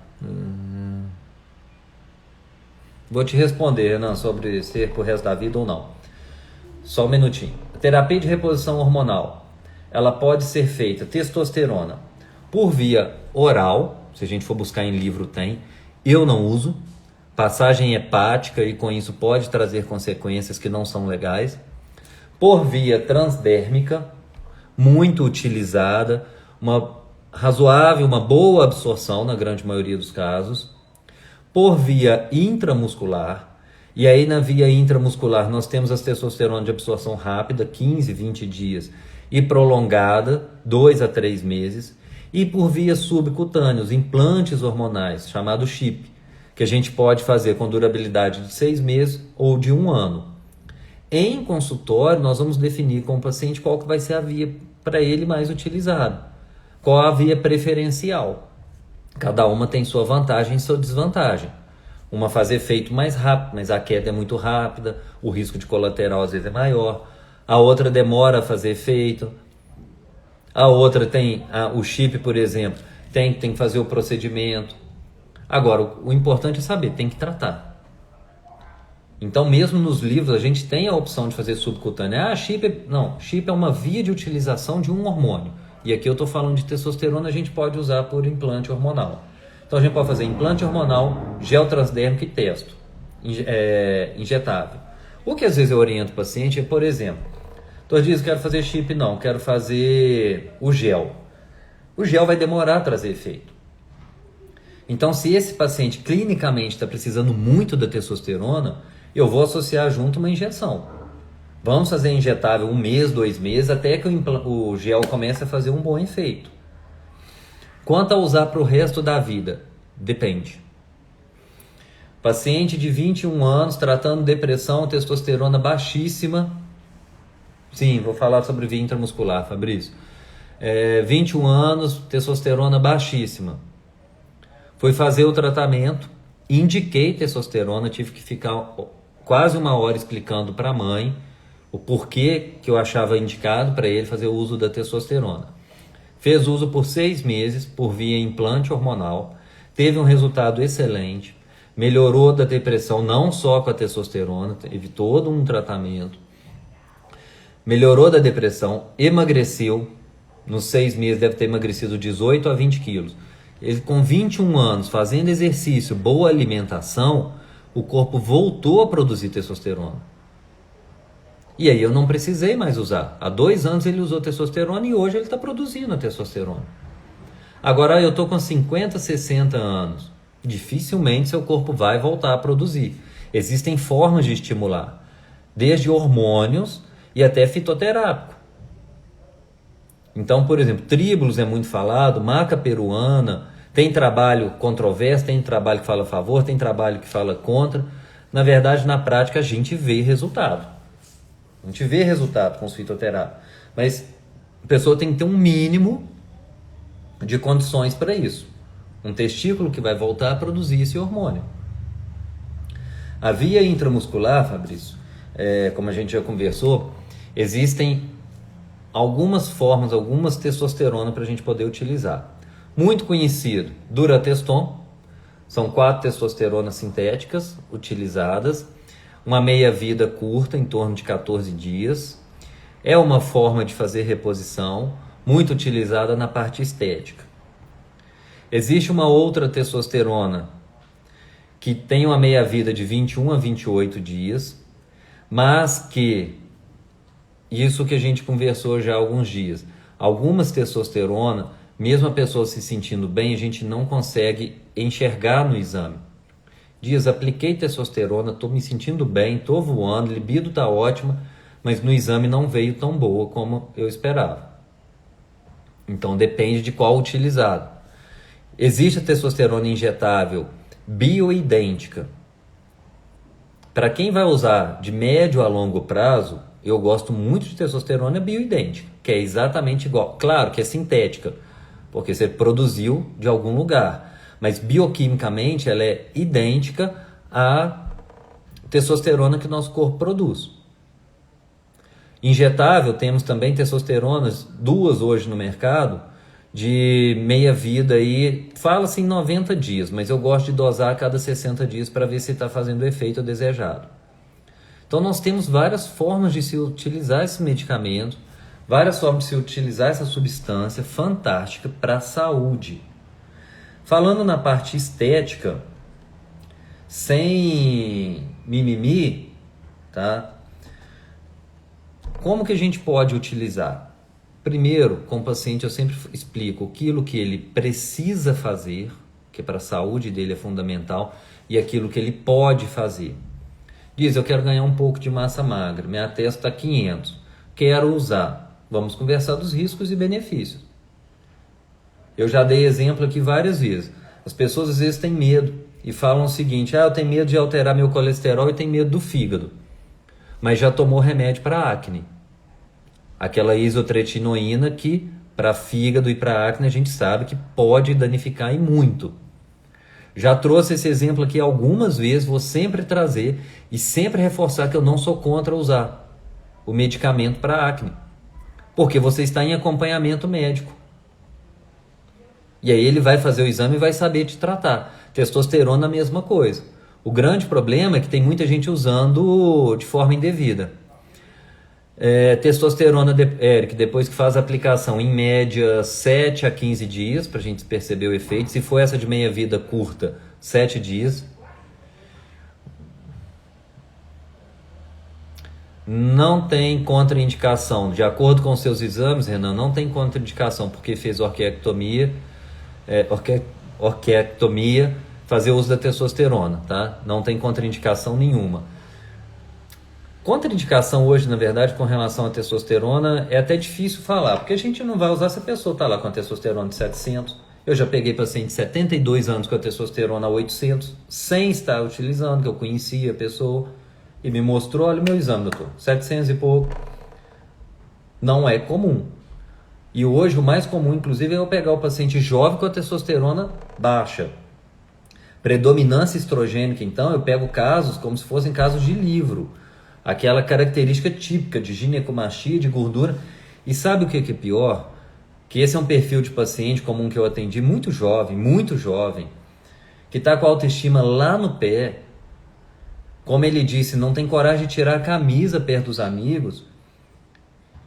Vou te responder, Renan, sobre ser pro resto da vida ou não. Só um minutinho. A terapia de reposição hormonal, ela pode ser feita, testosterona, por via oral, se a gente for buscar em livro tem, eu não uso, passagem hepática e com isso pode trazer consequências que não são legais, por via transdérmica, muito utilizada, uma razoável, uma boa absorção na grande maioria dos casos, por via intramuscular, e aí na via intramuscular nós temos as testosterona de absorção rápida, 15, 20 dias, e prolongada, 2 a 3 meses, e por via subcutâneos, implantes hormonais, chamado chip, que a gente pode fazer com durabilidade de 6 meses ou de 1 ano. Em consultório, nós vamos definir com o paciente qual que vai ser a via para ele mais utilizada, qual a via preferencial. Cada uma tem sua vantagem e sua desvantagem. Uma faz efeito mais rápido, mas a queda é muito rápida, o risco de colateral às vezes é maior. A outra demora a fazer efeito. A outra tem o chip, por exemplo, tem que fazer o procedimento. Agora, o importante é saber, tem que tratar. Então, mesmo nos livros, a gente tem a opção de fazer subcutânea. Chip é uma via de utilização de um hormônio. E aqui eu estou falando de testosterona, a gente pode usar por implante hormonal. Então, a gente pode fazer implante hormonal, gel transdérmico e testo, injetável. O que às vezes eu oriento o paciente é, por exemplo, doutor diz, quero fazer chip, não, quero fazer o gel. O gel vai demorar a trazer efeito. Então, se esse paciente clinicamente está precisando muito da testosterona, eu vou associar junto uma injeção. Vamos fazer injetável 1 mês, 2 meses, até que o gel comece a fazer um bom efeito. Quanto a usar para o resto da vida? Depende. Paciente de 21 anos, tratando depressão, testosterona baixíssima. Sim, vou falar sobre via intramuscular, Fabrício. 21 anos, testosterona baixíssima. Fui fazer o tratamento, indiquei testosterona, tive que ficar quase 1 hora explicando para a mãe o porquê que eu achava indicado para ele fazer o uso da testosterona. Fez uso por 6 meses, por via implante hormonal, teve um resultado excelente, melhorou da depressão não só com a testosterona, teve todo um tratamento, melhorou da depressão, emagreceu, nos 6 meses deve ter emagrecido 18 a 20 quilos. Ele com 21 anos, fazendo exercício, boa alimentação, o corpo voltou a produzir testosterona. E aí eu não precisei mais usar. Há 2 anos ele usou testosterona e hoje ele está produzindo a testosterona. Agora eu estou com 50, 60 anos. Dificilmente seu corpo vai voltar a produzir. Existem formas de estimular, desde hormônios e até fitoterápico. Então, por exemplo, tríbulos é muito falado, maca peruana, tem trabalho controverso, tem trabalho que fala a favor, tem trabalho que fala contra. Na verdade, na prática, a gente vê resultado. A gente vê resultado com os fitoterápicos. Mas a pessoa tem que ter um mínimo de condições para isso. Um testículo que vai voltar a produzir esse hormônio. A via intramuscular, Fabrício, como a gente já conversou, existem algumas formas, algumas testosterona para a gente poder utilizar. Muito conhecido, Durateston, são 4 testosteronas sintéticas utilizadas, uma meia-vida curta, em torno de 14 dias. É uma forma de fazer reposição, muito utilizada na parte estética. Existe uma outra testosterona que tem uma meia-vida de 21 a 28 dias, mas que, isso que a gente conversou já há alguns dias, algumas testosterona, mesmo a pessoa se sentindo bem, a gente não consegue enxergar no exame. Dias, apliquei testosterona, estou me sentindo bem, estou voando, libido está ótima, mas no exame não veio tão boa como eu esperava. Então depende de qual utilizado. Existe a testosterona injetável bioidêntica. Para quem vai usar de médio a longo prazo, eu gosto muito de testosterona bioidêntica, que é exatamente igual. Claro que é sintética, porque você produziu de algum lugar. Mas bioquimicamente ela é idêntica à testosterona que o nosso corpo produz. Injetável, temos também testosteronas, 2 hoje no mercado, de meia vida aí, fala-se em 90 dias, mas eu gosto de dosar a cada 60 dias para ver se está fazendo o efeito desejado. Então nós temos várias formas de se utilizar esse medicamento, várias formas de se utilizar essa substância fantástica para a saúde. Falando na parte estética, sem mimimi, tá? Como que a gente pode utilizar? Primeiro, com o paciente eu sempre explico aquilo que ele precisa fazer, que para a saúde dele é fundamental, e aquilo que ele pode fazer. Diz, eu quero ganhar um pouco de massa magra, minha testa está 500, quero usar. Vamos conversar dos riscos e benefícios. Eu já dei exemplo aqui várias vezes. As pessoas às vezes têm medo e falam o seguinte, eu tenho medo de alterar meu colesterol e tenho medo do fígado. Mas já tomou remédio para acne. Aquela isotretinoína que para fígado e para acne a gente sabe que pode danificar e muito. Já trouxe esse exemplo aqui algumas vezes, vou sempre trazer e sempre reforçar que eu não sou contra usar o medicamento para acne. Porque você está em acompanhamento médico. E aí ele vai fazer o exame e vai saber te tratar. Testosterona, a mesma coisa. O grande problema é que tem muita gente usando de forma indevida. Testosterona, Eric, depois que faz a aplicação, em média 7 a 15 dias, para a gente perceber o efeito. Se for essa de meia-vida curta, 7 dias. Não tem contraindicação. De acordo com seus exames, Renan, não tem contraindicação, porque fez orquiectomia, orquiectomia, fazer uso da testosterona, tá? Não tem contraindicação nenhuma. Contraindicação hoje, na verdade, com relação à testosterona, é até difícil falar, porque a gente não vai usar se a pessoa está lá com a testosterona de 700. Eu já peguei paciente de 72 anos com a testosterona 800, sem estar utilizando, que eu conhecia a pessoa, e me mostrou, olha o meu exame, doutor, 700 e pouco. Não é comum. E hoje o mais comum, inclusive, é eu pegar o paciente jovem com a testosterona baixa. Predominância estrogênica, então, eu pego casos como se fossem casos de livro. Aquela característica típica de ginecomastia, de gordura. E sabe o que é pior? Que esse é um perfil de paciente comum que eu atendi, muito jovem, que está com a autoestima lá no pé. Como ele disse, não tem coragem de tirar a camisa perto dos amigos.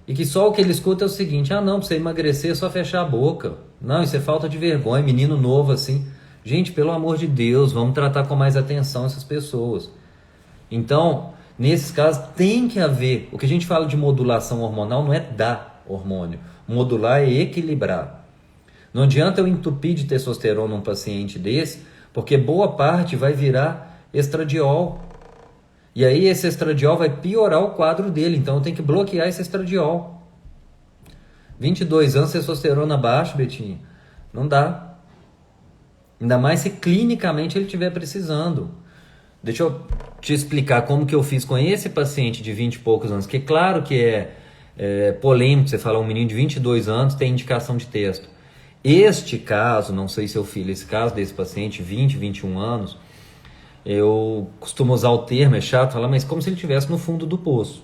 E que só o que ele escuta é o seguinte: ah não, para você emagrecer é só fechar a boca. Não, isso é falta de vergonha, menino novo assim. Gente, pelo amor de Deus, vamos tratar com mais atenção essas pessoas. Então, nesses casos tem que haver, o que a gente fala de modulação hormonal não é dar hormônio. Modular é equilibrar. Não adianta eu entupir de testosterona um paciente desse, porque boa parte vai virar estradiol. E aí esse estradiol vai piorar o quadro dele, então eu tenho que bloquear esse estradiol. 22 anos, testosterona baixa, Betinho, não dá. Ainda mais se clinicamente ele estiver precisando. Deixa eu te explicar como que eu fiz com esse paciente de 20 e poucos anos, que claro que é polêmico você falar um menino de 22 anos tem indicação de testo. Este caso, não sei seu filho, esse caso desse paciente, 20, 21 anos, eu costumo usar o termo, é chato falar, mas como se ele estivesse no fundo do poço.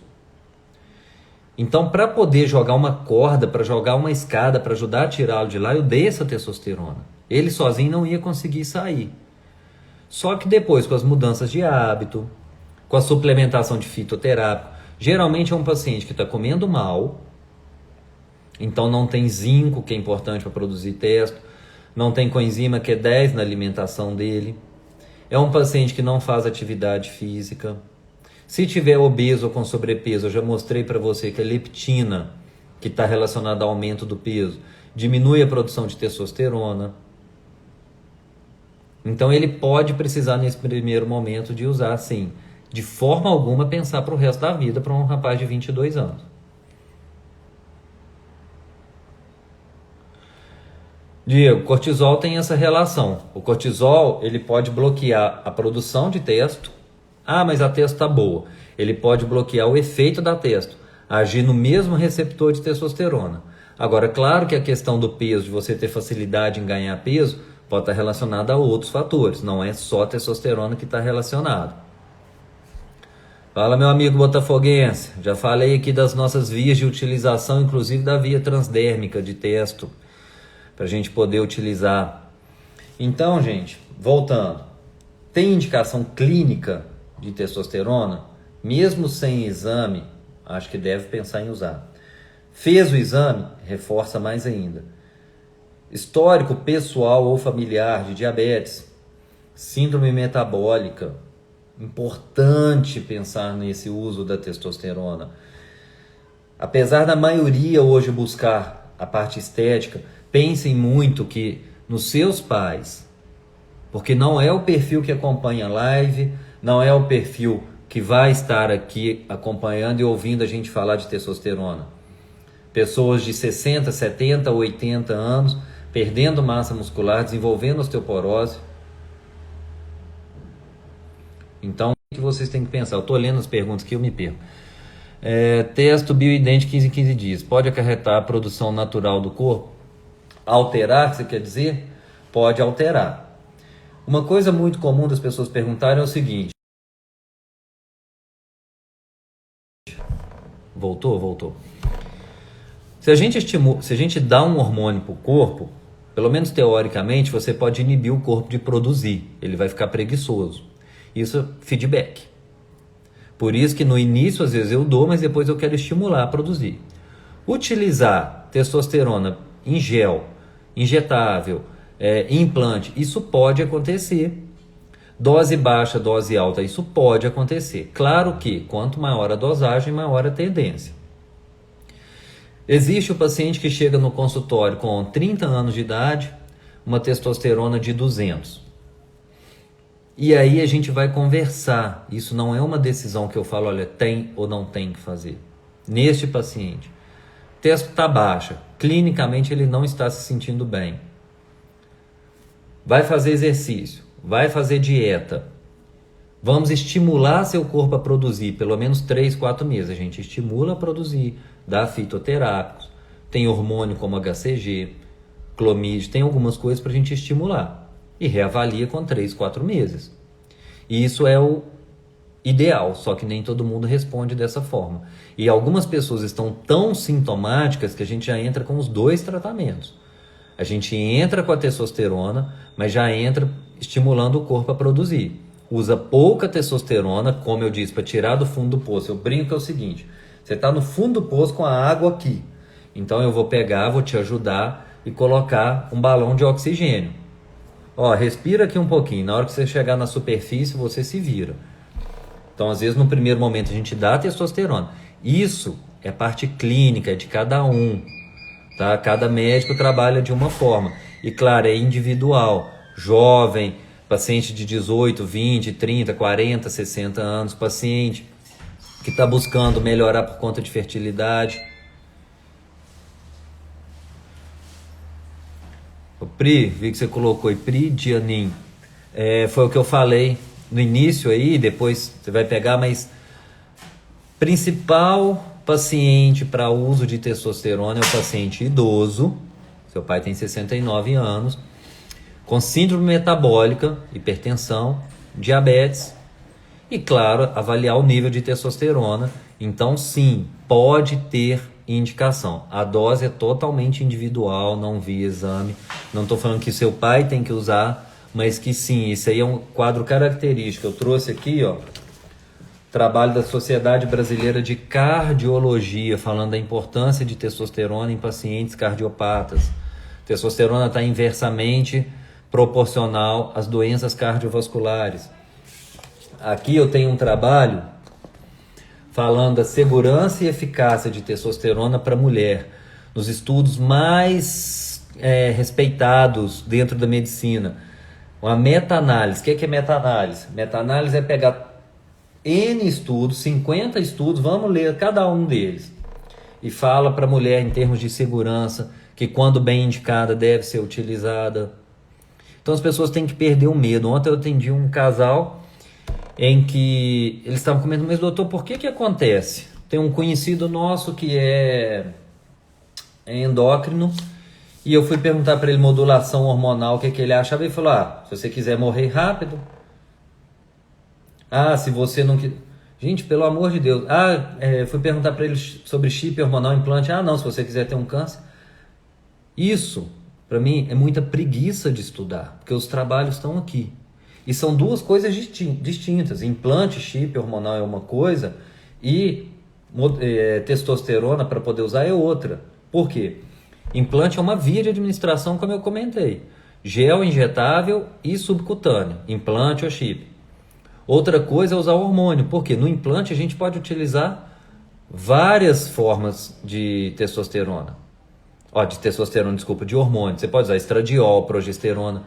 Então, para poder jogar uma corda, para jogar uma escada, para ajudar a tirá-lo de lá, eu dei essa testosterona. Ele sozinho não ia conseguir sair. Só que depois, com as mudanças de hábito, com a suplementação de fitoterápico, geralmente é um paciente que está comendo mal, então não tem zinco, que é importante para produzir testo, não tem coenzima Q10 na alimentação dele, é um paciente que não faz atividade física. Se tiver obeso ou com sobrepeso, eu já mostrei para você que a leptina, que está relacionada ao aumento do peso, diminui a produção de testosterona. Então ele pode precisar nesse primeiro momento de usar, sim, de forma alguma pensar para o resto da vida para um rapaz de 22 anos. Diego, cortisol tem essa relação. O cortisol, ele pode bloquear a produção de testo. Ah, mas a testo está boa. Ele pode bloquear o efeito da testo, agir no mesmo receptor de testosterona. Agora, claro que a questão do peso, de você ter facilidade em ganhar peso, pode estar relacionada a outros fatores. Não é só a testosterona que está relacionado. Fala, meu amigo botafoguense. Já falei aqui das nossas vias de utilização, inclusive da via transdérmica de testo, para a gente poder utilizar. Então, gente, voltando. Tem indicação clínica de testosterona? Mesmo sem exame, acho que deve pensar em usar. Fez o exame? Reforça mais ainda. Histórico pessoal ou familiar de diabetes, síndrome metabólica, importante pensar nesse uso da testosterona. Apesar da maioria hoje buscar a parte estética, pensem muito que nos seus pais, porque não é o perfil que acompanha a live, não é o perfil que vai estar aqui acompanhando e ouvindo a gente falar de testosterona. Pessoas de 60, 70, 80 anos, perdendo massa muscular, desenvolvendo osteoporose. Então, o que vocês têm que pensar? Eu estou lendo as perguntas que eu me perco. Testo bioidêntico 15 em 15 dias. Pode acarretar a produção natural do corpo? Alterar, você quer dizer? Pode alterar. Uma coisa muito comum das pessoas perguntarem é o seguinte. Voltou. Se a gente dá um hormônio para o corpo, pelo menos teoricamente, você pode inibir o corpo de produzir. Ele vai ficar preguiçoso. Isso é feedback. Por isso que no início, às vezes, eu dou, mas depois eu quero estimular a produzir. Utilizar testosterona em gel, injetável, implante, isso pode acontecer. Dose baixa, dose alta, isso pode acontecer. Claro que quanto maior a dosagem, maior a tendência. Existe o paciente que chega no consultório com 30 anos de idade, uma testosterona de 200. E aí a gente vai conversar. Isso não é uma decisão que eu falo, olha, tem ou não tem que fazer. Neste paciente, testo está baixa, clinicamente ele não está se sentindo bem. Vai fazer exercício, vai fazer dieta. Vamos estimular seu corpo a produzir, pelo menos 3, 4 meses. A gente estimula a produzir, dá fitoterápicos, tem hormônio como HCG, clomid, tem algumas coisas para a gente estimular. E reavalia com 3, 4 meses. E isso é o ideal, só que nem todo mundo responde dessa forma. E algumas pessoas estão tão sintomáticas que a gente já entra com os 2 tratamentos. A gente entra com a testosterona, mas já entra estimulando o corpo a produzir. Usa pouca testosterona, como eu disse, para tirar do fundo do poço. Eu brinco que é o seguinte, você está no fundo do poço com a água aqui. Então eu vou pegar, vou te ajudar e colocar um balão de oxigênio. Ó, respira aqui um pouquinho. Na hora que você chegar na superfície, você se vira. Então, às vezes, no primeiro momento, a gente dá testosterona. Isso é parte clínica, é de cada um. Tá? Cada médico trabalha de uma forma. E, claro, é individual. Jovem, paciente de 18, 20, 30, 40, 60 anos. Paciente que está buscando melhorar por conta de fertilidade. O Pri, vi que você colocou aí, Pri Dianin. Foi o que eu falei no início aí, depois você vai pegar, mas principal paciente para uso de testosterona é o paciente idoso, seu pai tem 69 anos, com síndrome metabólica, hipertensão, diabetes e, claro, avaliar o nível de testosterona. Então, sim, pode ter indicação. A dose é totalmente individual, não vi exame. Não estou falando que seu pai tem que usar, mas que sim, isso aí é um quadro característico. Eu trouxe aqui, ó, trabalho da Sociedade Brasileira de Cardiologia, falando da importância de testosterona em pacientes cardiopatas. Testosterona está inversamente proporcional às doenças cardiovasculares. Aqui eu tenho um trabalho falando da segurança e eficácia de testosterona para mulher, nos estudos mais respeitados dentro da medicina. Uma meta-análise. O que é meta-análise? Meta-análise é pegar N estudos, 50 estudos, vamos ler cada um deles. E fala para a mulher em termos de segurança, que quando bem indicada deve ser utilizada. Então as pessoas têm que perder o medo. Ontem eu atendi um casal em que eles estavam comentando, mas doutor, por que acontece? Tem um conhecido nosso que é endócrino, e eu fui perguntar para ele modulação hormonal, o que ele achava, e ele falou, se você quiser morrer rápido, se você não... Gente, pelo amor de Deus, fui perguntar para ele sobre chip hormonal, implante, não, se você quiser ter um câncer. Isso, para mim, é muita preguiça de estudar, porque os trabalhos estão aqui. E são duas coisas distintas. Implante, chip hormonal é uma coisa e testosterona para poder usar é outra. Por quê? Implante é uma via de administração, como eu comentei. Gel injetável e subcutâneo. Implante ou chip. Outra coisa é usar o hormônio. Por quê? No implante a gente pode utilizar várias formas de testosterona. De hormônio. Você pode usar estradiol, progesterona.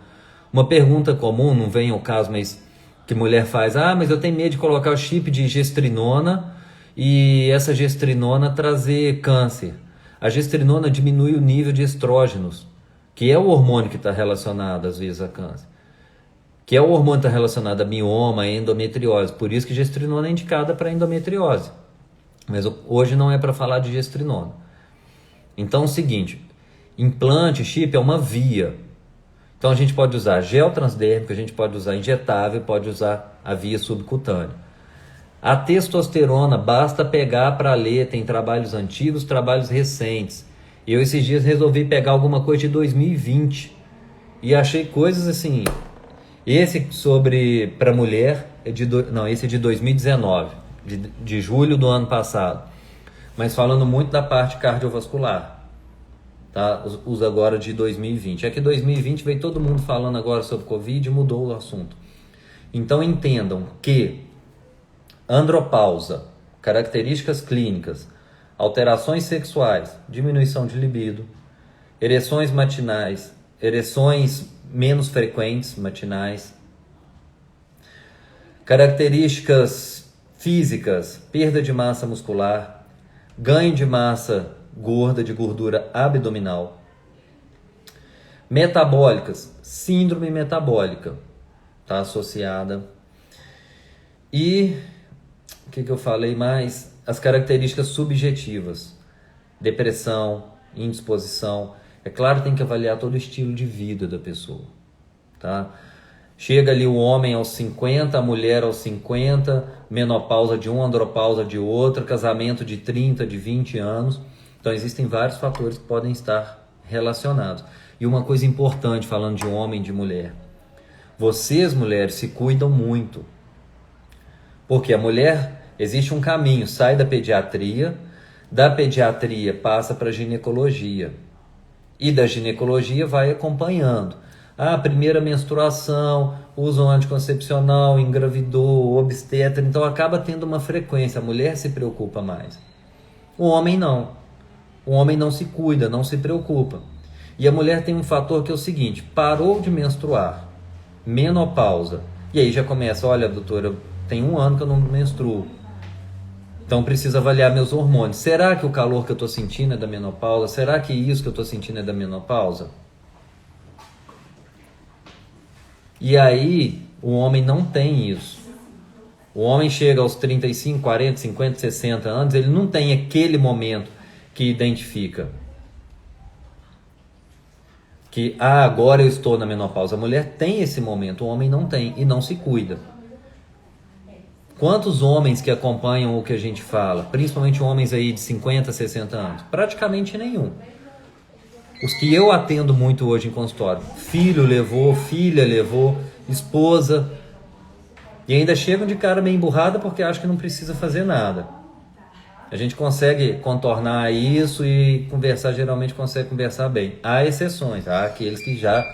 Uma pergunta comum, não vem ao caso, mas que mulher faz, mas eu tenho medo de colocar o chip de gestrinona e essa gestrinona trazer câncer. A gestrinona diminui o nível de estrógenos, que é o hormônio que está relacionado às vezes a câncer, que é o hormônio que está relacionado a mioma, a endometriose, por isso que gestrinona é indicada para endometriose. Mas hoje não é para falar de gestrinona. Então é o seguinte, implante, chip é uma via. Então a gente pode usar gel transdérmico, a gente pode usar injetável, pode usar a via subcutânea. A testosterona, basta pegar para ler, tem trabalhos antigos, trabalhos recentes. Eu esses dias resolvi pegar alguma coisa de 2020 e achei coisas assim. Esse sobre para mulher, esse é de 2019, de julho do ano passado. Mas falando muito da parte cardiovascular. Tá? Usa agora de 2020. É que 2020 veio todo mundo falando agora sobre Covid e mudou o assunto. Então entendam que andropausa, características clínicas, alterações sexuais, diminuição de libido, ereções matinais, ereções menos frequentes matinais, características físicas, perda de massa muscular, ganho de massa gorda, de gordura abdominal, metabólicas, síndrome metabólica, está associada. E o que eu falei mais? As características subjetivas, depressão, indisposição. É claro que tem que avaliar todo o estilo de vida da pessoa, tá? Chega ali o homem aos 50, a mulher aos 50, menopausa de um, andropausa de outro, casamento de 30, de 20 anos. Então existem vários fatores que podem estar relacionados. E uma coisa importante, falando de homem e de mulher, vocês mulheres se cuidam muito, porque a mulher, existe um caminho, sai da pediatria passa para a ginecologia, e da ginecologia vai acompanhando. A primeira menstruação, usa um anticoncepcional, engravidou, obstetra, então acaba tendo uma frequência, a mulher se preocupa mais. O homem não. O homem não se cuida, não se preocupa. E a mulher tem um fator que é o seguinte, parou de menstruar, menopausa, e aí já começa, olha doutora, tem 1 ano que eu não menstruo, então preciso avaliar meus hormônios. Será que o calor que eu estou sentindo é da menopausa? Será que isso que eu estou sentindo é da menopausa? E aí, o homem não tem isso. O homem chega aos 35, 40, 50, 60 anos, ele não tem aquele momento que identifica que, agora eu estou na menopausa. A mulher tem esse momento, o homem não tem e não se cuida. Quantos homens que acompanham o que a gente fala, principalmente homens aí de 50, 60 anos? Praticamente nenhum. Os que eu atendo muito hoje em consultório, filho levou, filha levou, esposa, e ainda chegam de cara meio emburrada porque acham que não precisa fazer nada. A gente consegue contornar isso e conversar, geralmente consegue conversar bem. Há exceções, há aqueles que já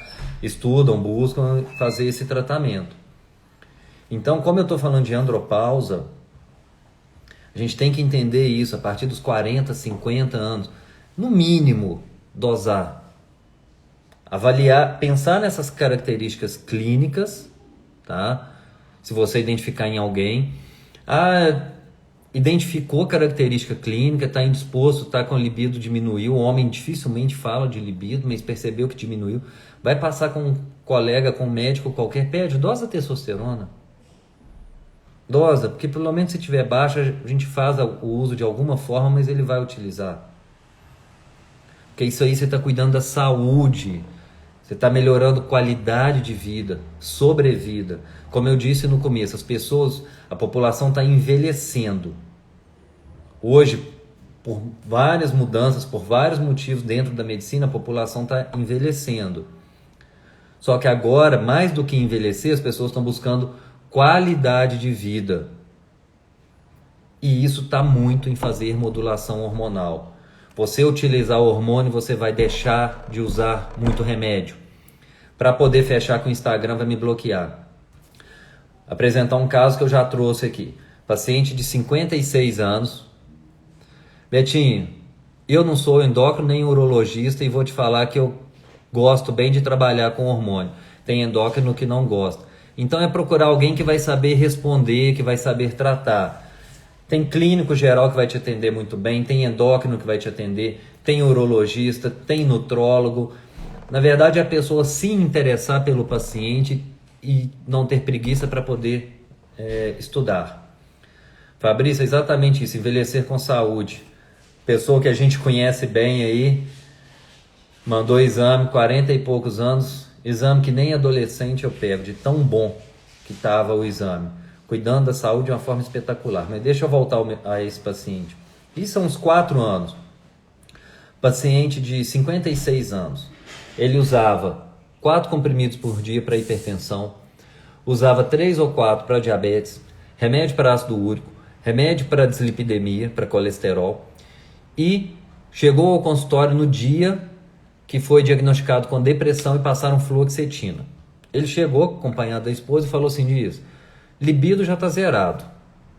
estudam, buscam fazer esse tratamento. Então, como eu estou falando de andropausa, a gente tem que entender isso a partir dos 40, 50 anos. No mínimo, dosar. Avaliar, pensar nessas características clínicas, tá? Se você identificar em alguém. Identificou característica clínica, está indisposto, está com libido, diminuiu. O homem dificilmente fala de libido, mas percebeu que diminuiu. Vai passar com um colega, com um médico qualquer, pede, dosa testosterona. Dosa, porque pelo menos se tiver baixa, a gente faz o uso de alguma forma, mas ele vai utilizar. Porque isso aí você está cuidando da saúde, você está melhorando qualidade de vida, sobrevida. Como eu disse no começo, as pessoas, a população está envelhecendo. Hoje, por várias mudanças, por vários motivos dentro da medicina, a população está envelhecendo. Só que agora, mais do que envelhecer, as pessoas estão buscando qualidade de vida. E isso está muito em fazer modulação hormonal. Você utilizar o hormônio, você vai deixar de usar muito remédio. Para poder fechar com o Instagram, vai me bloquear. Apresentar um caso que eu já trouxe aqui. Paciente de 56 anos. Betinho, eu não sou endócrino nem urologista e vou te falar que eu gosto bem de trabalhar com hormônio. Tem endócrino que não gosta. Então é procurar alguém que vai saber responder, que vai saber tratar. Tem clínico geral que vai te atender muito bem, tem endócrino que vai te atender, tem urologista, tem nutrólogo. Na verdade, é a pessoa se interessar pelo paciente e não ter preguiça para poder estudar. Fabrício, é exatamente isso, envelhecer com saúde. Pessoa que a gente conhece bem aí, mandou exame, 40 e poucos anos, exame que nem adolescente eu pego, de tão bom que estava o exame. Cuidando da saúde de uma forma espetacular. Mas deixa eu voltar a esse paciente. Isso há uns 4 anos. Paciente de 56 anos. Ele usava 4 comprimidos por dia para hipertensão, usava 3 ou 4 para diabetes, remédio para ácido úrico, remédio para dislipidemia, para colesterol, e chegou ao consultório no dia que foi diagnosticado com depressão e passaram fluoxetina. Ele chegou acompanhado da esposa e falou assim, Dias, libido já está zerado.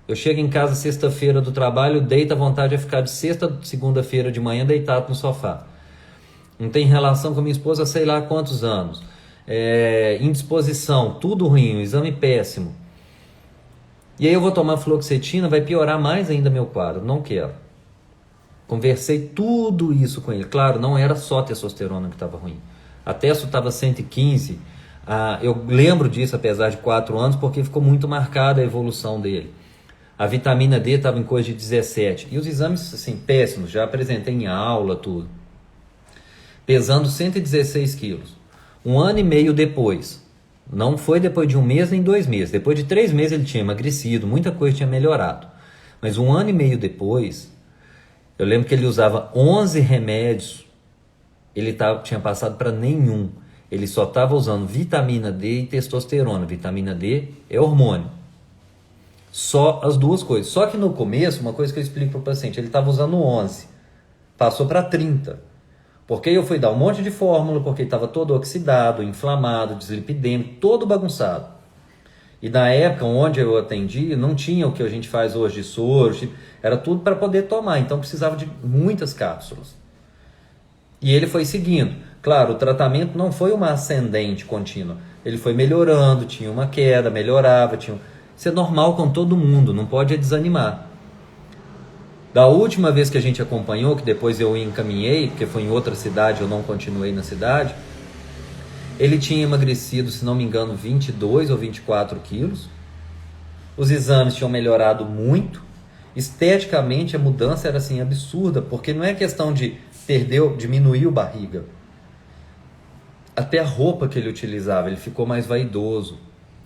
Eu chego em casa sexta-feira do trabalho, deito, a vontade é ficar de sexta, segunda-feira de manhã deitado no sofá. Não tem relação com a minha esposa há sei lá quantos anos. Indisposição, tudo ruim, um exame péssimo. E aí eu vou tomar fluoxetina, vai piorar mais ainda meu quadro. Não quero. Conversei tudo isso com ele. Claro, não era só testosterona que estava ruim. A testo estava 115. Eu lembro disso, apesar de 4 anos, porque ficou muito marcada a evolução dele. A vitamina D estava em coisa de 17. E os exames, assim, péssimos. Já apresentei em aula, tudo. Pesando 116 quilos. 1 ano e meio depois. Não foi depois de 1 mês nem 2 meses. Depois de 3 meses ele tinha emagrecido. Muita coisa tinha melhorado. Mas 1 ano e meio depois, eu lembro que ele usava 11 remédios. Ele tinha passado para nenhum. Ele só estava usando vitamina D e testosterona. Vitamina D é hormônio. Só as duas coisas. Só que no começo, uma coisa que eu explico para o paciente, ele estava usando 11. Passou para 30. Porque eu fui dar um monte de fórmula, porque estava todo oxidado, inflamado, dislipidêmico, todo bagunçado. E na época onde eu atendi, não tinha o que a gente faz hoje de soro, era tudo para poder tomar, então precisava de muitas cápsulas. E ele foi seguindo. Claro, o tratamento não foi uma ascendente contínua, ele foi melhorando, tinha uma queda, melhorava, Isso é normal com todo mundo, não pode desanimar. Da última vez que a gente acompanhou, que depois eu encaminhei, porque foi em outra cidade, eu não continuei na cidade, ele tinha emagrecido, se não me engano, 22 ou 24 quilos. Os exames tinham melhorado muito. Esteticamente, a mudança era assim absurda, porque não é questão de diminuiu barriga. Até a roupa que ele utilizava, ele ficou mais vaidoso.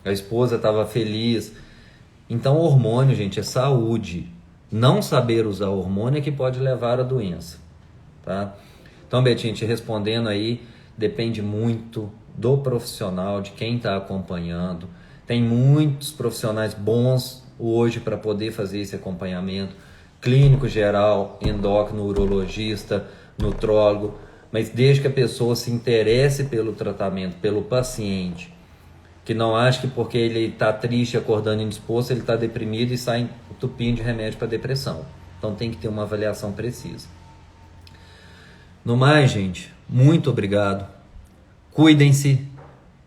A esposa estava feliz. Então, hormônio, gente, é saúde. Não saber usar hormônio é que pode levar à doença, tá? Então, Betinho, te respondendo aí, depende muito do profissional, de quem está acompanhando. Tem muitos profissionais bons hoje para poder fazer esse acompanhamento. Clínico geral, endócrino, urologista, nutrólogo. Mas desde que a pessoa se interesse pelo tratamento, pelo paciente, que não acha que porque ele está triste, acordando indisposto, ele está deprimido e sai entupindo de remédio para depressão. Então tem que ter uma avaliação precisa. No mais, gente, muito obrigado. Cuidem-se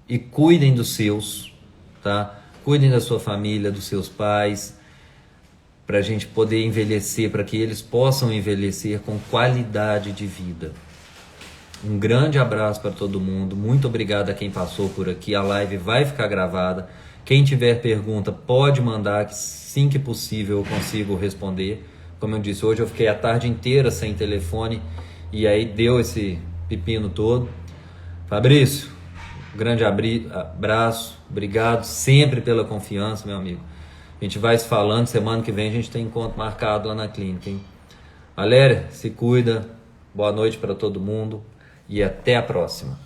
e cuidem dos seus, tá? Cuidem da sua família, dos seus pais, para a gente poder envelhecer, para que eles possam envelhecer com qualidade de vida. Um grande abraço para todo mundo. Muito obrigado a quem passou por aqui. A live vai ficar gravada. Quem tiver pergunta pode mandar, que assim que possível eu consigo responder. Como eu disse, hoje eu fiquei a tarde inteira sem telefone e aí deu esse pepino todo. Fabrício, um grande abraço. Obrigado sempre pela confiança, meu amigo. A gente vai se falando. Semana que vem a gente tem encontro marcado lá na clínica, hein? Valéria, se cuida. Boa noite para todo mundo. E até a próxima.